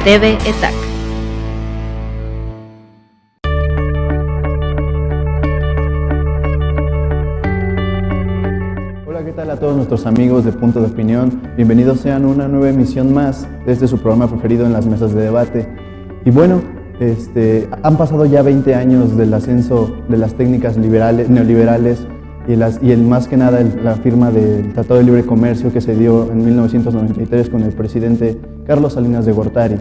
TV ETAC. Hola, ¿qué tal a todos nuestros amigos de Punto de Opinión? Bienvenidos sean a una nueva emisión más de su programa preferido en las mesas de debate. Y bueno, han pasado ya 20 años del ascenso de las técnicas neoliberales y más que nada la firma del Tratado de Libre Comercio que se dio en 1993 con el presidente Carlos Salinas de Gortari.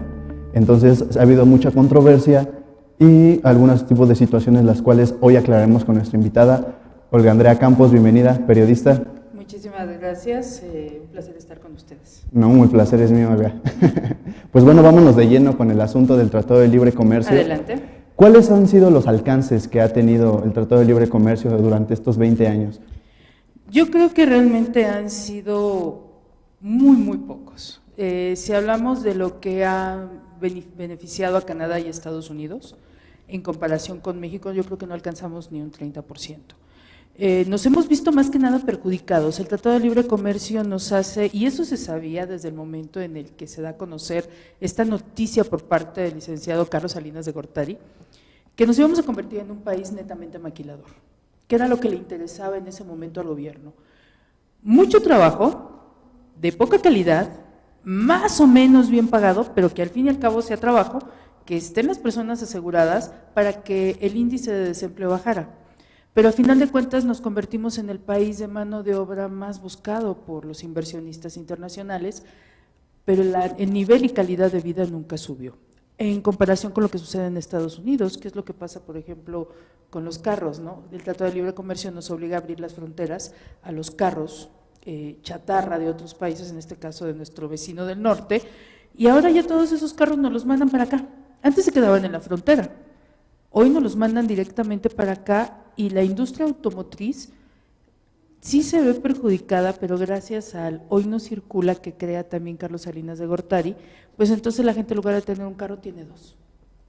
Entonces ha habido mucha controversia y algunos tipos de situaciones las cuales hoy aclararemos con nuestra invitada, Olga Andrea Campos. Bienvenida, periodista. Muchísimas gracias, un placer estar con ustedes. No, el placer es mío, Olga. Pues bueno, vámonos de lleno con el asunto del Tratado de Libre Comercio. Adelante. ¿Cuáles han sido los alcances que ha tenido el Tratado de Libre Comercio durante estos 20 años? Yo creo que realmente han sido muy pocos. Si hablamos de lo que ha beneficiado a Canadá y Estados Unidos, en comparación con México, yo creo que no alcanzamos ni un 30%. Nos hemos visto más que nada perjudicados. El Tratado de Libre Comercio nos hace, y eso se sabía desde el momento en el que se da a conocer esta noticia por parte del licenciado Carlos Salinas de Gortari, que nos íbamos a convertir en un país netamente maquilador, que era lo que le interesaba en ese momento al gobierno. Mucho trabajo, de poca calidad, más o menos bien pagado, pero que al fin y al cabo sea trabajo, que estén las personas aseguradas para que el índice de desempleo bajara. Pero a final de cuentas nos convertimos en el país de mano de obra más buscado por los inversionistas internacionales, pero el nivel y calidad de vida nunca subió, en comparación con lo que sucede en Estados Unidos, que es lo que pasa, por ejemplo, con los carros, ¿no? El Tratado de Libre Comercio nos obliga a abrir las fronteras a los carros chatarra de otros países, en este caso de nuestro vecino del norte, y ahora ya todos esos carros nos los mandan para acá. Antes se quedaban en la frontera, hoy nos los mandan directamente para acá, y la industria automotriz sí se ve perjudicada, pero gracias al Hoy No Circula que crea también Carlos Salinas de Gortari, pues entonces la gente en lugar de tener un carro tiene dos.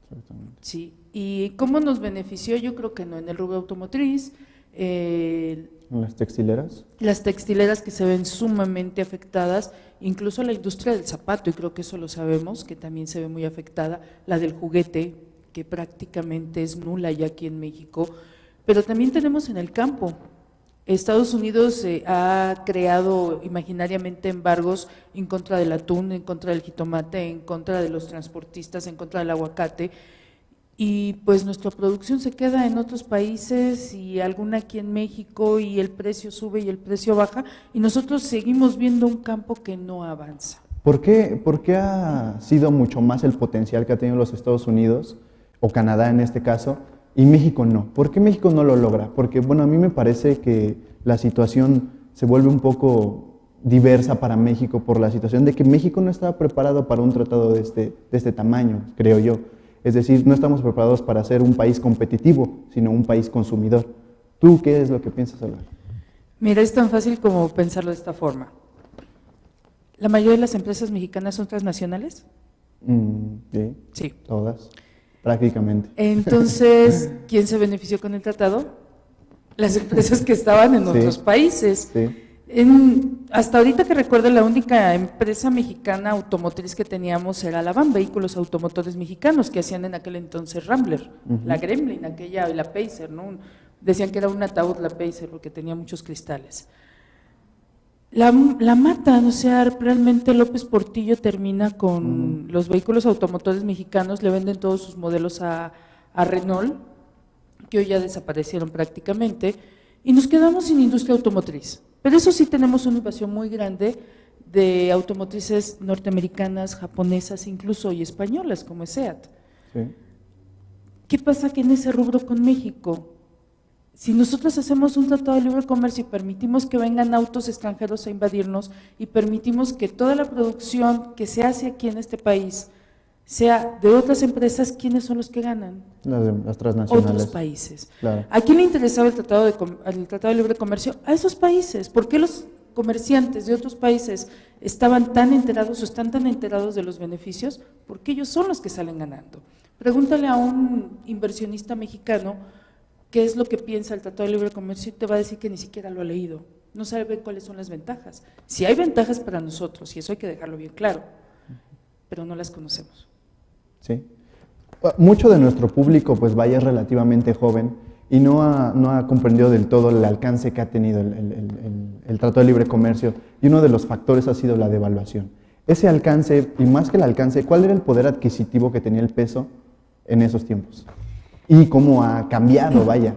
Exactamente. Sí. ¿Y cómo nos benefició? Yo creo que no, en el rubro automotriz. ¿En las textileras? Las textileras que se ven sumamente afectadas, incluso la industria del zapato, y creo que eso lo sabemos, que también se ve muy afectada, la del juguete, que prácticamente es nula ya aquí en México, pero también tenemos en el campo. Estados Unidos ha creado imaginariamente embargos en contra del atún, en contra del jitomate, en contra de los transportistas, en contra del aguacate, y pues nuestra producción se queda en otros países y alguna aquí en México, y el precio sube y el precio baja, y nosotros seguimos viendo un campo que no avanza. ¿Por qué ha sido mucho más el potencial que ha tenido los Estados Unidos, o Canadá en este caso, y México no? ¿Por qué México no lo logra? Porque, bueno, a mí me parece que la situación se vuelve un poco diversa para México por la situación de que México no estaba preparado para un tratado de este tamaño, creo yo. Es decir, no estamos preparados para ser un país competitivo, sino un país consumidor. ¿Tú qué es lo que piensas, Olga? Mira, es tan fácil como pensarlo de esta forma. ¿La mayoría de las empresas mexicanas son transnacionales? Sí, Sí. Todas, prácticamente. Entonces, ¿quién se benefició con el tratado? Las empresas que estaban en otros países. Sí. Hasta ahorita que recuerdo, la única empresa mexicana automotriz que teníamos era la VAN, Vehículos Automotores Mexicanos, que hacían en aquel entonces Rambler, la Gremlin, aquella, y la Pacer, ¿no? Decían que era un ataúd la Pacer porque tenía muchos cristales. La matan, o sea, realmente López Portillo termina con los vehículos automotores mexicanos, le venden todos sus modelos a Renault, que hoy ya desaparecieron prácticamente, y nos quedamos sin industria automotriz. Pero eso sí, tenemos una invasión muy grande de automotrices norteamericanas, japonesas, incluso y españolas, como es SEAT. Sí. ¿Qué pasa que en ese rubro con México? Si nosotros hacemos un tratado de libre comercio y permitimos que vengan autos extranjeros a invadirnos y permitimos que toda la producción que se hace aquí en este país sea de otras empresas, ¿quiénes son los que ganan? Las transnacionales. Otros países. Claro. ¿A quién le interesaba el tratado de libre comercio? A esos países. ¿Por qué los comerciantes de otros países estaban tan enterados o están tan enterados de los beneficios? Porque ellos son los que salen ganando. Pregúntale a un inversionista mexicano qué es lo que piensa el Tratado de Libre Comercio y te va a decir que ni siquiera lo ha leído, no sabe cuáles son las ventajas. Sí hay ventajas para nosotros, y eso hay que dejarlo bien claro, pero no las conocemos. Sí. Mucho de nuestro público, pues vaya, es relativamente joven y no ha comprendido del todo el alcance que ha tenido el Tratado de Libre Comercio, y uno de los factores ha sido la devaluación. Ese alcance, y más que el alcance, ¿cuál era el poder adquisitivo que tenía el peso en esos tiempos? Y cómo ha cambiado, vaya.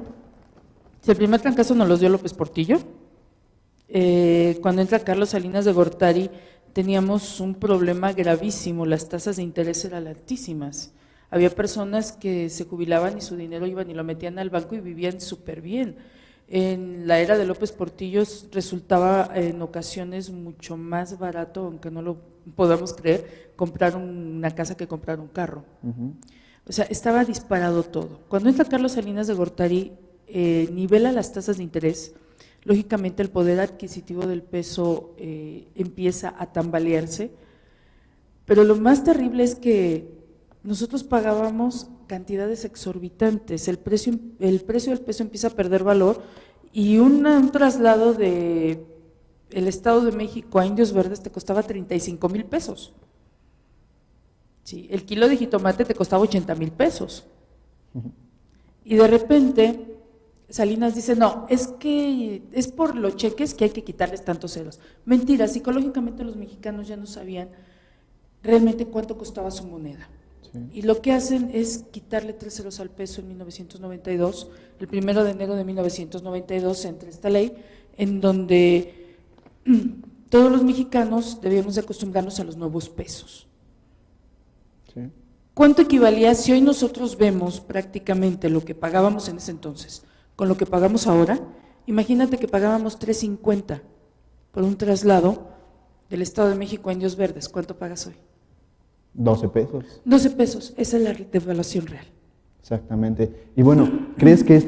Si el primer trancazo nos los dio López Portillo, cuando entra Carlos Salinas de Gortari, teníamos un problema gravísimo, las tasas de interés eran altísimas. Había personas que se jubilaban y su dinero iban y lo metían al banco y vivían súper bien. En la era de López Portillo resultaba en ocasiones mucho más barato, aunque no lo podamos creer, comprar una casa que comprar un carro. O sea, estaba disparado todo. Cuando entra Carlos Salinas de Gortari, nivela las tasas de interés, lógicamente el poder adquisitivo del peso empieza a tambalearse, pero lo más terrible es que nosotros pagábamos cantidades exorbitantes, el precio del peso empieza a perder valor, y un traslado de el Estado de México a Indios Verdes te costaba 35,000 pesos. Sí, el kilo de jitomate te costaba 80,000 pesos. Y de repente Salinas dice, no, es que es por los cheques que hay que quitarles tantos ceros. Mentira, psicológicamente los mexicanos ya no sabían realmente cuánto costaba su moneda. Y lo que hacen es quitarle 3 ceros al peso en 1992, el 1 de enero de 1992 entra esta ley, en donde todos los mexicanos debíamos de acostumbrarnos a los nuevos pesos. Sí. ¿Cuánto equivalía si hoy nosotros vemos prácticamente lo que pagábamos en ese entonces con lo que pagamos ahora? Imagínate que pagábamos 3.50 por un traslado del Estado de México a Indios Verdes. ¿Cuánto pagas hoy? 12 pesos. 12 pesos, esa es la devaluación real. Exactamente. Y bueno, ¿crees que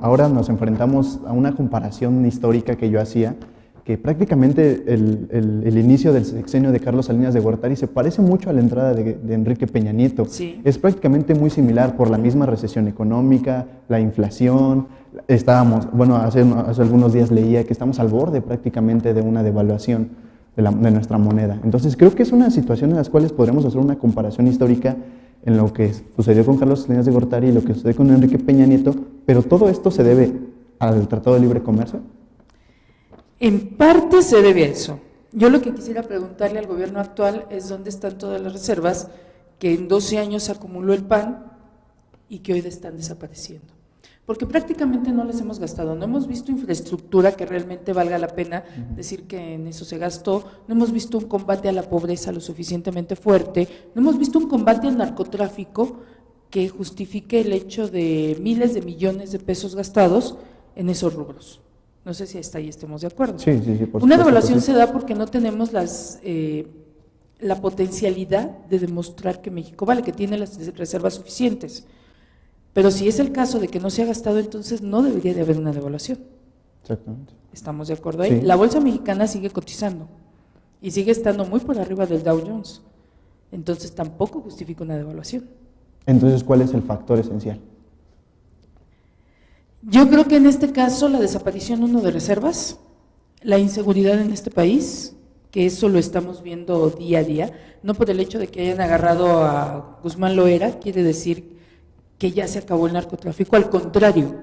ahora nos enfrentamos a una comparación histórica que yo hacía, que prácticamente el inicio del sexenio de Carlos Salinas de Gortari se parece mucho a la entrada de Enrique Peña Nieto? Sí. Es prácticamente muy similar por la misma recesión económica, la inflación. Estábamos, hace algunos días leía que estamos al borde prácticamente de una devaluación de nuestra moneda. Entonces creo que es una situación en la cual podremos hacer una comparación histórica en lo que sucedió con Carlos Salinas de Gortari y lo que sucedió con Enrique Peña Nieto, pero todo esto se debe al Tratado de Libre Comercio. En parte se debe a eso. Yo lo que quisiera preguntarle al gobierno actual es dónde están todas las reservas que en 12 años acumuló el PAN y que hoy están desapareciendo. Porque prácticamente no las hemos gastado, no hemos visto infraestructura que realmente valga la pena decir que en eso se gastó, no hemos visto un combate a la pobreza lo suficientemente fuerte, no hemos visto un combate al narcotráfico que justifique el hecho de miles de millones de pesos gastados en esos rubros. No sé si hasta ahí estemos de acuerdo. Sí, por supuesto. Una devaluación se da porque no tenemos la potencialidad de demostrar que México vale, que tiene las reservas suficientes. Pero si es el caso de que no se ha gastado, entonces no debería de haber una devaluación. Exactamente. ¿Estamos de acuerdo ahí? Sí. La bolsa mexicana sigue cotizando y sigue estando muy por arriba del Dow Jones. Entonces tampoco justifica una devaluación. Entonces, ¿cuál es el factor esencial? Yo creo que en este caso la desaparición de reservas, la inseguridad en este país, que eso lo estamos viendo día a día, no por el hecho de que hayan agarrado a Guzmán Loera, quiere decir que ya se acabó el narcotráfico, al contrario,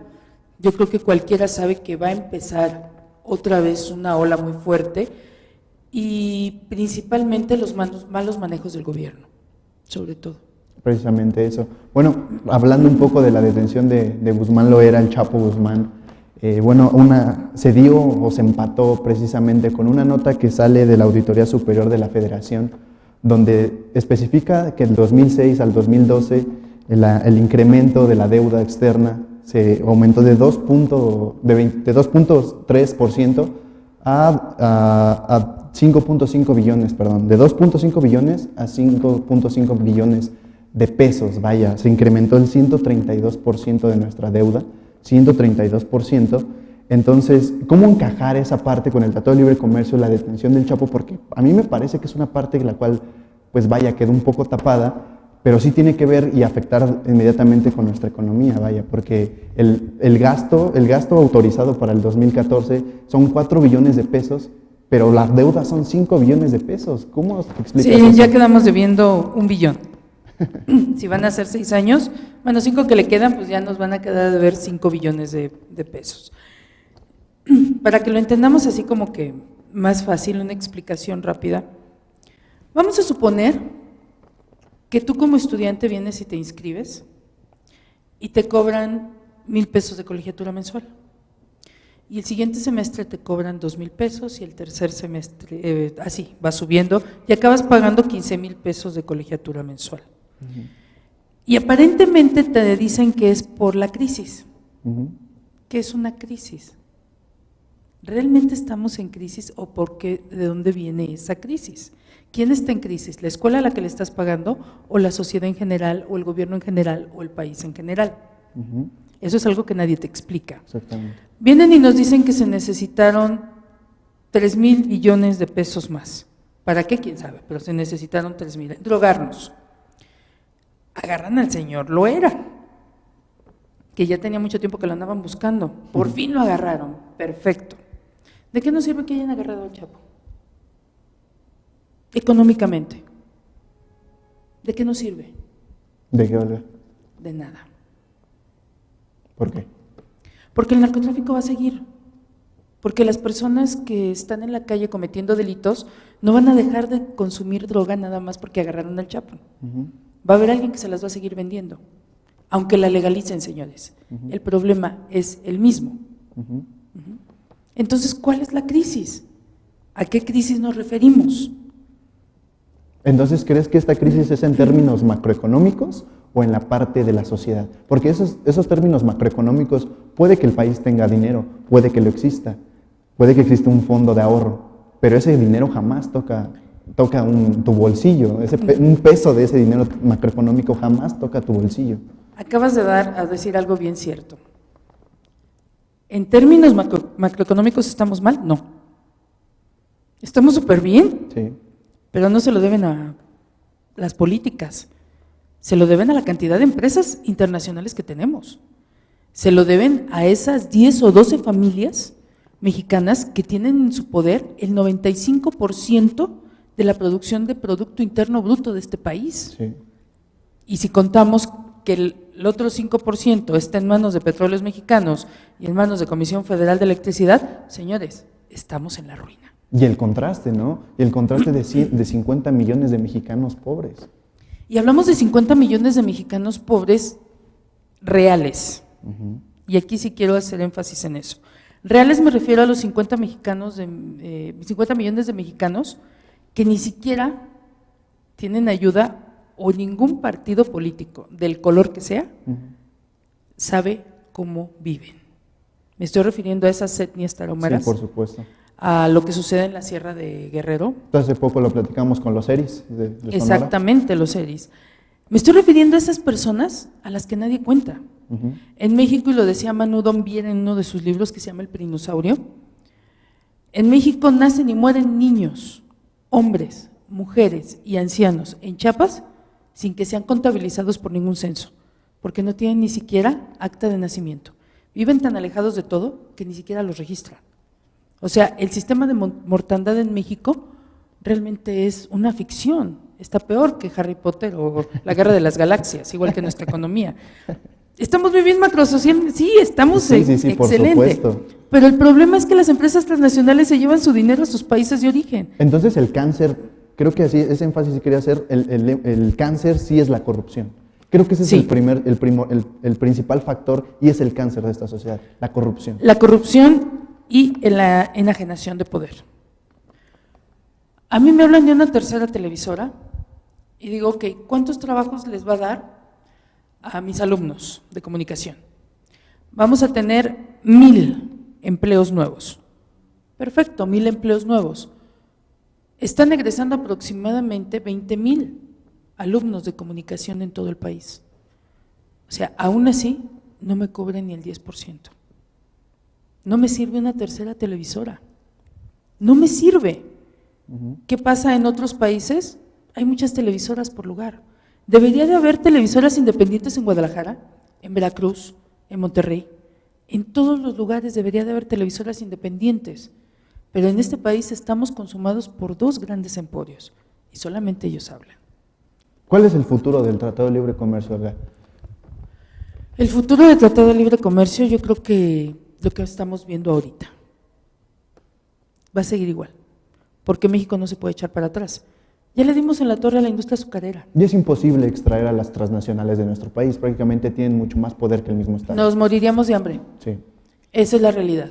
yo creo que cualquiera sabe que va a empezar otra vez una ola muy fuerte y principalmente los malos manejos del gobierno, sobre todo. Precisamente eso. Bueno, hablando un poco de la detención de Guzmán Loera, el Chapo Guzmán, se dio o se empató precisamente con una nota que sale de la Auditoría Superior de la Federación, donde especifica que del 2006 al 2012 el incremento de la deuda externa se aumentó de 2.3% a 5.5 billones, perdón, de 2.5 billones a 5.5 billones de pesos, vaya, se incrementó el 132% de nuestra deuda, 132%. Entonces, ¿cómo encajar esa parte con el Tratado de Libre Comercio, la detención del Chapo? Porque a mí me parece que es una parte la cual, pues vaya, quedó un poco tapada, pero sí tiene que ver y afectar inmediatamente con nuestra economía, vaya, porque el gasto autorizado para el 2014 son 4 billones de pesos, pero las deudas son 5 billones de pesos. ¿Cómo explicas eso? Sí, ya quedamos debiendo 1 billón. Si van a ser 6 años, bueno, 5 que le quedan, pues ya nos van a quedar de ver 5 billones de pesos. Para que lo entendamos así como que más fácil, una explicación rápida, vamos a suponer que tú como estudiante vienes y te inscribes y te cobran 1,000 pesos de colegiatura mensual. Y el siguiente semestre te cobran 2,000 pesos y el tercer semestre, así, va subiendo y acabas pagando 15,000 pesos de colegiatura mensual. Y aparentemente te dicen que es por la crisis. ¿Qué es una crisis? ¿Realmente estamos en crisis o de dónde viene esa crisis? ¿Quién está en crisis? ¿La escuela a la que le estás pagando o la sociedad en general o el gobierno en general o el país en general? Eso es algo que nadie te explica. Exactamente. Vienen y nos dicen que se necesitaron 3,000 billones de pesos más. ¿Para qué? ¿Quién sabe? Pero se necesitaron 3,000. Drogarnos. Agarran al señor Loera, que ya tenía mucho tiempo que lo andaban buscando. Por fin lo agarraron. Perfecto. ¿De qué nos sirve que hayan agarrado al Chapo? Económicamente. ¿De qué nos sirve? ¿De qué hablar? De nada. ¿Por qué? Porque el narcotráfico va a seguir. Porque las personas que están en la calle cometiendo delitos no van a dejar de consumir droga nada más porque agarraron al Chapo. Va a haber alguien que se las va a seguir vendiendo, aunque la legalicen, señores. El problema es el mismo. Entonces, ¿cuál es la crisis? ¿A qué crisis nos referimos? Entonces, ¿crees que esta crisis es en términos macroeconómicos o en la parte de la sociedad? Porque esos términos macroeconómicos, puede que el país tenga dinero, puede que lo exista, puede que exista un fondo de ahorro, pero ese dinero jamás toca tu bolsillo, un peso de ese dinero macroeconómico jamás toca tu bolsillo. Acabas de decir algo bien cierto. ¿En términos macroeconómicos estamos mal? No. Estamos súper bien, Sí. Pero no se lo deben a las políticas, se lo deben a la cantidad de empresas internacionales que tenemos, se lo deben a esas 10 o 12 familias mexicanas que tienen en su poder el 95% de la producción de Producto Interno Bruto de este país. Sí. Y si contamos que el otro 5% está en manos de Petróleos Mexicanos y en manos de Comisión Federal de Electricidad, señores, estamos en la ruina. Y el contraste, ¿no? Y el contraste de 50 millones de mexicanos pobres. Y hablamos de 50 millones de mexicanos pobres reales. Y aquí sí quiero hacer énfasis en eso. Reales me refiero a los 50 millones de mexicanos que ni siquiera tienen ayuda o ningún partido político, del color que sea, sabe cómo viven. Me estoy refiriendo a esas etnias tarahumaras. Sí, por supuesto. A lo que sucede en la Sierra de Guerrero. Hace poco lo platicamos con los Eris de Sonora. Exactamente, los Eris. Me estoy refiriendo a esas personas a las que nadie cuenta. En México, y lo decía Manu Dombier en uno de sus libros que se llama El Perinosaurio, en México nacen y mueren niños, hombres, mujeres y ancianos en Chiapas sin que sean contabilizados por ningún censo, porque no tienen ni siquiera acta de nacimiento. Viven tan alejados de todo que ni siquiera los registran. O sea, el sistema de mortandad en México realmente es una ficción, está peor que Harry Potter o la Guerra de las Galaxias, igual que nuestra economía. Estamos muy bien macrosocial, sí, estamos excelente, por supuesto. Pero el problema es que las empresas transnacionales se llevan su dinero a sus países de origen. Entonces el cáncer, creo que así, ese énfasis que quería hacer, el cáncer sí es la corrupción. Creo que ese es el principal factor y es el cáncer de esta sociedad, la corrupción. La corrupción y la enajenación de poder. A mí me hablan de una tercera televisora y digo, ok, ¿cuántos trabajos les va a dar a mis alumnos de comunicación? Vamos a tener 1,000 empleos nuevos. Perfecto, 1,000 empleos nuevos. Están egresando aproximadamente 20,000 alumnos de comunicación en todo el país. O sea, aún así, no me cobren ni el 10%. No me sirve una tercera televisora. No me sirve. ¿Qué pasa en otros países? Hay muchas televisoras por lugar. Debería de haber televisoras independientes en Guadalajara, en Veracruz, en Monterrey. En todos los lugares debería de haber televisoras independientes. Pero en este país estamos consumados por 2 grandes emporios y solamente ellos hablan. ¿Cuál es el futuro del Tratado de Libre Comercio, Olga? El futuro del Tratado de Libre Comercio, yo creo que lo que estamos viendo ahorita va a seguir igual, porque México no se puede echar para atrás. Ya le dimos en la torre a la industria azucarera. Y es imposible extraer a las transnacionales de nuestro país, prácticamente tienen mucho más poder que el mismo Estado. Nos moriríamos de hambre. Sí. Esa es la realidad.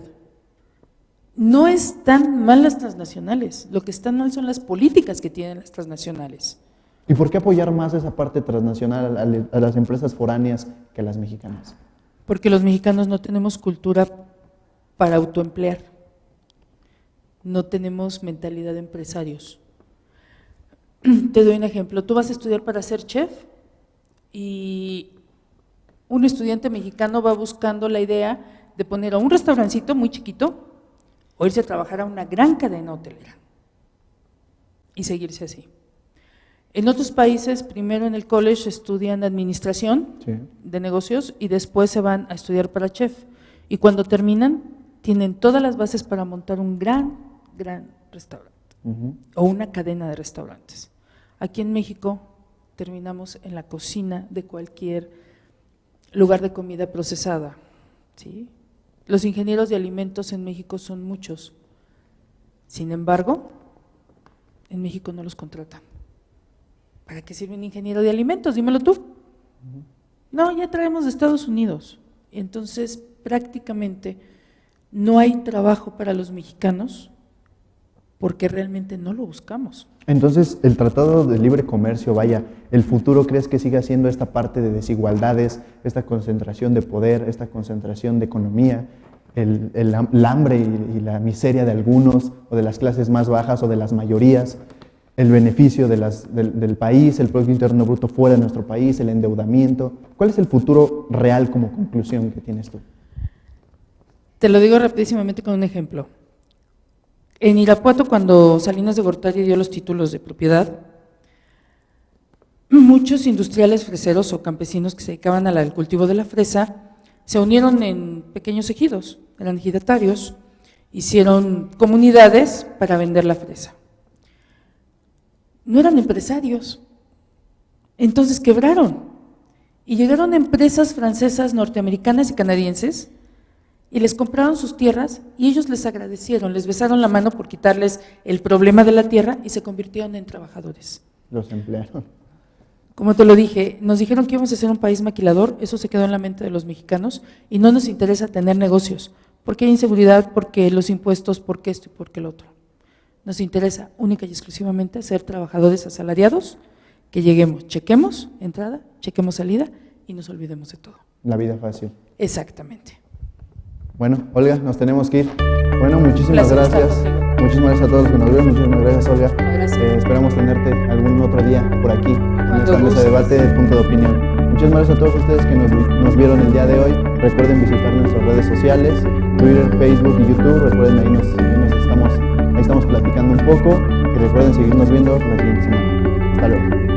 No están mal las transnacionales, lo que están mal son las políticas que tienen las transnacionales. ¿Y por qué apoyar más esa parte transnacional a las empresas foráneas que a las mexicanas? Porque los mexicanos no tenemos cultura para autoemplear, no tenemos mentalidad de empresarios. Te doy un ejemplo, tú vas a estudiar para ser chef y un estudiante mexicano va buscando la idea de poner a un restaurancito muy chiquito o irse a trabajar a una gran cadena hotelera y seguirse así. En otros países, primero en el college estudian administración de negocios y después se van a estudiar para chef. Y cuando terminan, tienen todas las bases para montar un gran restaurante o una cadena de restaurantes. Aquí en México terminamos en la cocina de cualquier lugar de comida procesada, ¿sí? Los ingenieros de alimentos en México son muchos, sin embargo, en México no los contratan. ¿Para qué sirve un ingeniero de alimentos? Dímelo tú. No, ya traemos de Estados Unidos. Entonces, prácticamente no hay trabajo para los mexicanos porque realmente no lo buscamos. Entonces, el Tratado de Libre Comercio, vaya, ¿el futuro crees que siga siendo esta parte de desigualdades, esta concentración de poder, esta concentración de economía, el hambre y la miseria de algunos, o de las clases más bajas o de las mayorías, el beneficio del país, el Producto Interno Bruto fuera de nuestro país, el endeudamiento? ¿Cuál es el futuro real como conclusión que tienes tú? Te lo digo rapidísimamente con un ejemplo. En Irapuato, cuando Salinas de Gortari dio los títulos de propiedad, muchos industriales freseros o campesinos que se dedicaban al cultivo de la fresa se unieron en pequeños ejidos, eran ejidatarios, hicieron comunidades para vender la fresa. No eran empresarios, entonces quebraron y llegaron empresas francesas, norteamericanas y canadienses y les compraron sus tierras y ellos les agradecieron, les besaron la mano por quitarles el problema de la tierra y se convirtieron en trabajadores. Los emplearon. Como te lo dije, nos dijeron que íbamos a ser un país maquilador, eso se quedó en la mente de los mexicanos y no nos interesa tener negocios, porque hay inseguridad, porque los impuestos, porque esto y porque el otro. Nos interesa única y exclusivamente ser trabajadores asalariados, que lleguemos, chequemos entrada, chequemos salida y nos olvidemos de todo. La vida fácil. Exactamente. Bueno, Olga, nos tenemos que ir. Bueno, muchísimas gracias. Muchísimas gracias a todos los que nos vieron. Muchísimas gracias, Olga. Gracias. Esperamos tenerte algún otro día por aquí, en Cuando esta mesa de gustes. debate de Punto de Opinión. Muchas gracias a todos ustedes que nos vieron el día de hoy. Recuerden visitar nuestras redes sociales, Twitter, Facebook y YouTube. Recuerden, ahí estamos platicando un poco. Y recuerden seguirnos viendo la siguiente semana. Hasta luego.